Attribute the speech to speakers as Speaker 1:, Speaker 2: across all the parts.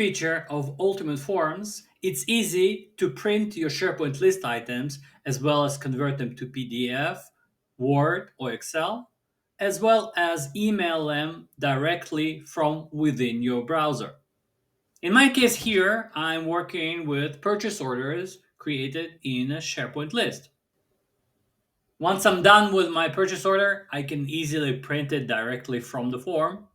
Speaker 1: feature of Ultimate Forms, it's easy to print your SharePoint list items as well as convert them to PDF, Word, or Excel, as well as email them directly from within your browser. In my case here, I'm working with purchase orders created in a SharePoint list. Once I'm done with my purchase order, I can easily print it directly from the form.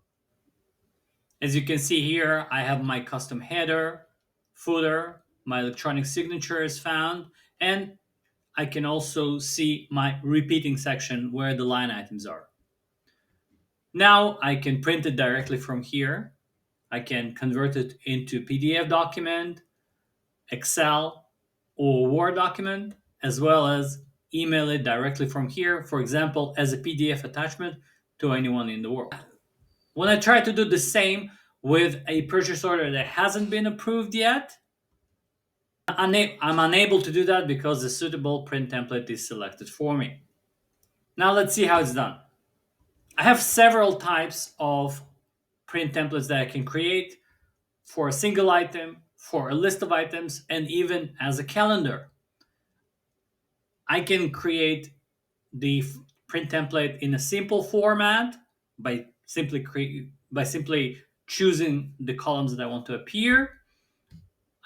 Speaker 1: As you can see here, I have my custom header, footer, my electronic signature is found, and I can also see my repeating section where the line items are. Now I can print it directly from here. I can convert it into PDF document, Excel, or Word document, as well as email it directly from here, for example, as a PDF attachment to anyone in the world. When I try to do the same with a purchase order that hasn't been approved yet, I'm unable to do that because the suitable print template is selected for me. Now let's see how it's done. I have several types of print templates that I can create for a single item, for a list of items, and even as a calendar. I can create the print template in a simple format by simply choosing the columns that I want to appear.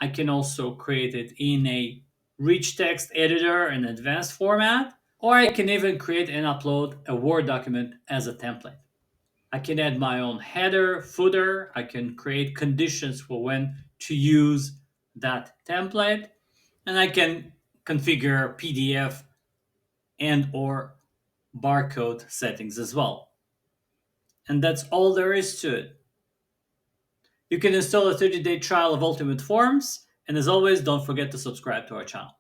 Speaker 1: I can also create it in a rich text editor and advanced format, or I can even create and upload a Word document as a template. I can add my own header, footer. I can create conditions for when to use that template, and I can configure PDF and or barcode settings as well. And that's all there is to it. You can install a 30-day trial of Ultimate Forms, and as always, don't forget to subscribe to our channel.